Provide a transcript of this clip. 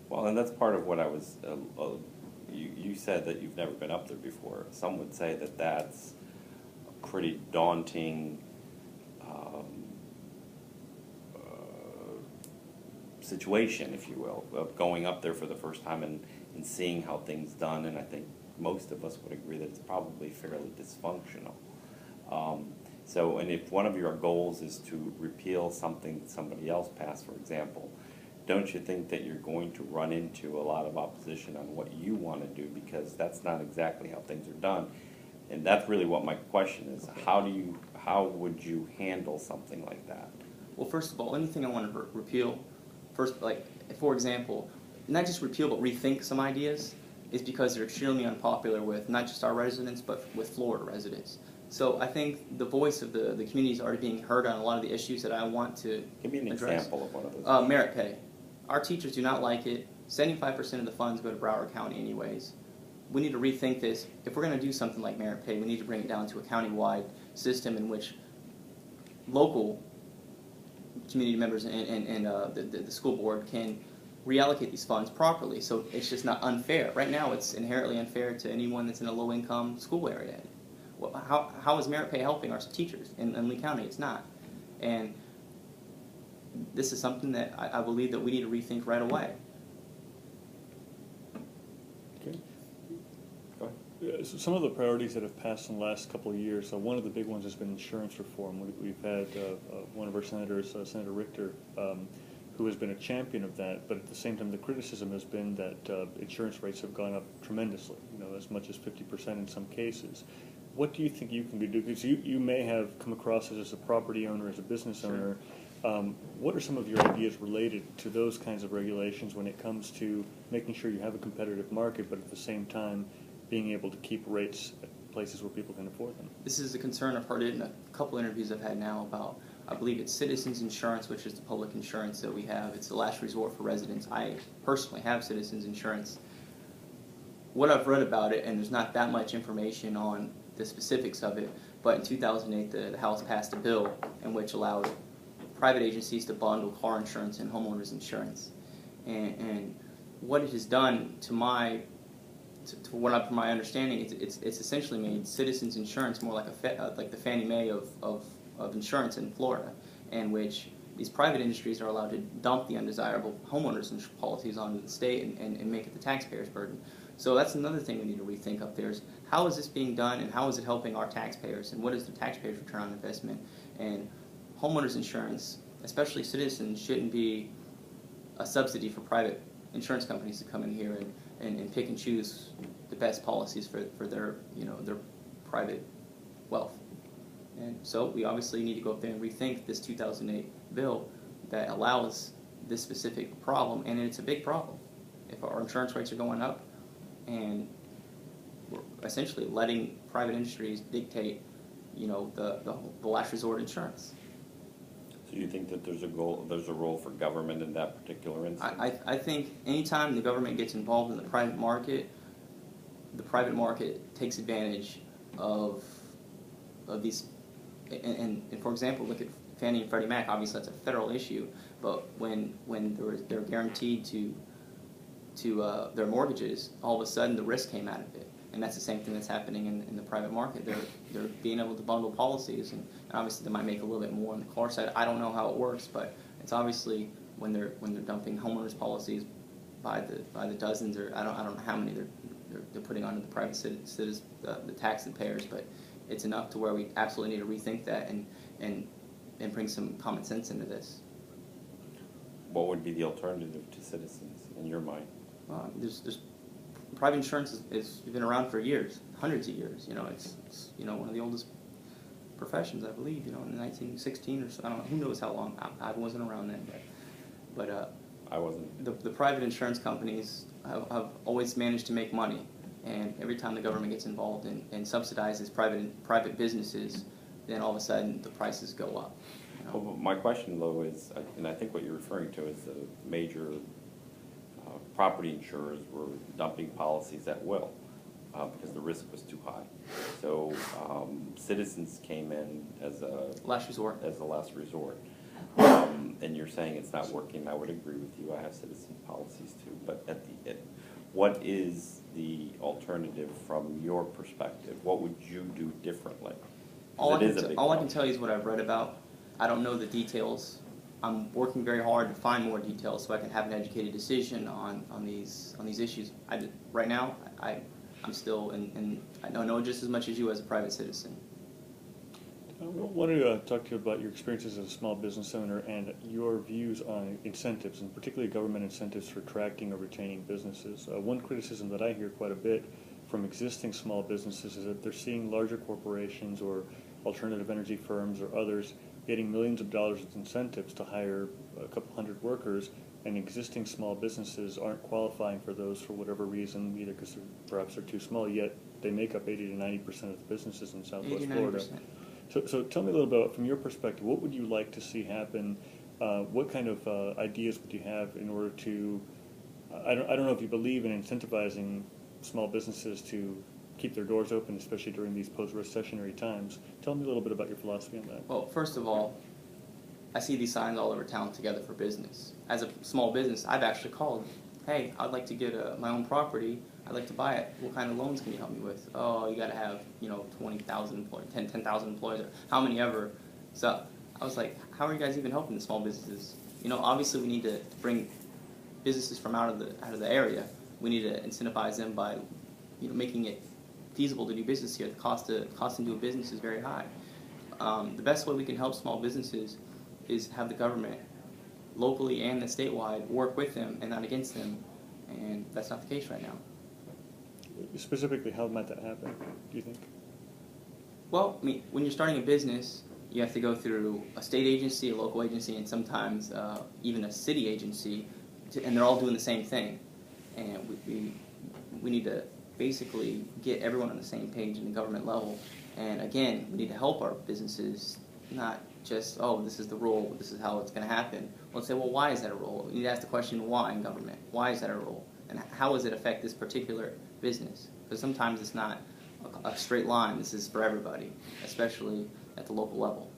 Well, and that's part of what I was, you said that you've never been up there before. Some would say that that's a pretty daunting situation, if you will, of going up there for the first time and seeing how things done, and I think most of us would agree that it's probably fairly dysfunctional. So, and if one of your goals is to repeal something that somebody else passed, for example, don't you think that you're going to run into a lot of opposition on what you want to do, because that's not exactly how things are done? And that's really what my question is. Okay. How would you handle something like that? Well, first of all, anything I want to repeal, first, like, for example, not just repeal but rethink some ideas, is because they're extremely unpopular with not just our residents but with Florida residents. So I think the voice of the community is already being heard on a lot of the issues that I want to Give me an address. example of one of those. Merit pay. Our teachers do not like it. 75% of the funds go to Broward County anyways. We need to rethink this. If we're going to do something like merit pay, we need to bring it down to a county-wide system in which local community members and the school board can reallocate these funds properly, so it's just not unfair. Right now it's inherently unfair to anyone that's in a low-income school area. Well, how is merit pay helping our teachers in Lee County? It's not. And this is something that I believe that we need to rethink right away. Okay. Go ahead. Yeah, so some of the priorities that have passed in the last couple of years, one of the big ones has been insurance reform. We've had one of our senators, Senator Richter, who has been a champion of that, but at the same time the criticism has been that insurance rates have gone up tremendously, as much as 50% in some cases. What do you think you can do? Because you may have come across as a property owner, as a business owner. What are some of your ideas related to those kinds of regulations when it comes to making sure you have a competitive market, but at the same time being able to keep rates at places where people can afford them? This is a concern I've heard in a couple interviews I've had now about, I believe it's Citizens Insurance, which is the public insurance that we have. It's the last resort for residents. I personally have Citizens Insurance. What I've read about it, and there's not that much information on the specifics of it, but in 2008 the House passed a bill in which allowed private agencies to bundle car insurance and homeowners insurance. And what it has done, from my understanding, it's essentially made Citizens Insurance more like the Fannie Mae of insurance in Florida, in which these private industries are allowed to dump the undesirable homeowners policies onto the state and make it the taxpayer's burden. So that's another thing we need to rethink up there, is how is this being done and how is it helping our taxpayers, and what is the taxpayer's return on investment? And homeowners insurance, especially Citizens, shouldn't be a subsidy for private insurance companies to come in here and pick and choose the best policies for their private wealth. And so we obviously need to go up there and rethink this 2008 bill that allows this specific problem, and it's a big problem. If our insurance rates are going up and we're essentially letting private industries dictate, the last resort insurance. So you think that there's a role for government in that particular instance? I think anytime the government gets involved in the private market takes advantage of these. And for example, look at Fannie and Freddie Mac. Obviously, that's a federal issue, but when they're guaranteed to their mortgages, all of a sudden the risk came out of it. And that's the same thing that's happening in the private market. They're being able to bundle policies, and obviously they might make a little bit more on the car side. I don't know how it works, but it's obviously when they're dumping homeowners policies by the dozens, or I don't know how many they're putting onto the private citizens, the taxpayers, but it's enough to where we absolutely need to rethink that and bring some common sense into this. What would be the alternative to Citizens in your mind? There's private insurance has been around for years, hundreds of years. It's one of the oldest professions, I believe. In 1916 or so. I don't know. Who knows how long? I wasn't around then, but I wasn't. The private insurance companies have always managed to make money, and every time the government gets involved and subsidizes private businesses, then all of a sudden the prices go up. Well, my question though is, and I think what you're referring to is the major property insurers were dumping policies at will because the risk was too high. So Citizens came in as a last resort. As a last resort. and you're saying it's not working, I would agree with you. I have citizen policies too. But at the end, what is the alternative from your perspective? What would you do differently? 'Cause it is a big All I can problem. tell you is what I've read about. I don't know the details. I'm working very hard to find more details so I can have an educated decision on these issues. Right now, I'm still I don't know just as much as you as a private citizen. I want to talk to you about your experiences as a small business owner and your views on incentives, and particularly government incentives for attracting or retaining businesses. One criticism that I hear quite a bit from existing small businesses is that they're seeing larger corporations or alternative energy firms or others getting millions of dollars of incentives to hire a couple hundred workers, and existing small businesses aren't qualifying for those for whatever reason, either because perhaps they're too small, yet they make up 80 to 90% of the businesses in Southwest 80, Florida. 90%. So tell me a little bit, from your perspective, what would you like to see happen? What kind of ideas would you have in order to, I don't know if you believe in incentivizing small businesses to keep their doors open, especially during these post-recessionary times. Tell me a little bit about your philosophy on that. Well, first of all, I see these signs all over town, Together for Business. As a small business, I've actually called, hey, I'd like to get my own property. I'd like to buy it. What kind of loans can you help me with? Oh, you got to have 20,000 employees, 10,000 employees, or how many ever. So I was like, how are you guys even helping the small businesses? Obviously we need to bring businesses from out of the area. We need to incentivize them by making it feasible to do business here. The cost to do a business is very high. The best way we can help small businesses is have the government, locally and statewide, work with them and not against them, and that's not the case right now. Specifically, how might that happen, do you think? Well, when you're starting a business, you have to go through a state agency, a local agency, and sometimes even a city agency, and they're all doing the same thing. And we need to basically get everyone on the same page in the government level. And again, we need to help our businesses, not just, oh, this is the rule, this is how it's going to happen. Let's say, well, why is that a rule? We need to ask the question, why in government? Why is that a rule? And how does it affect this particular business? Because sometimes it's not a straight line. This is for everybody, especially at the local level.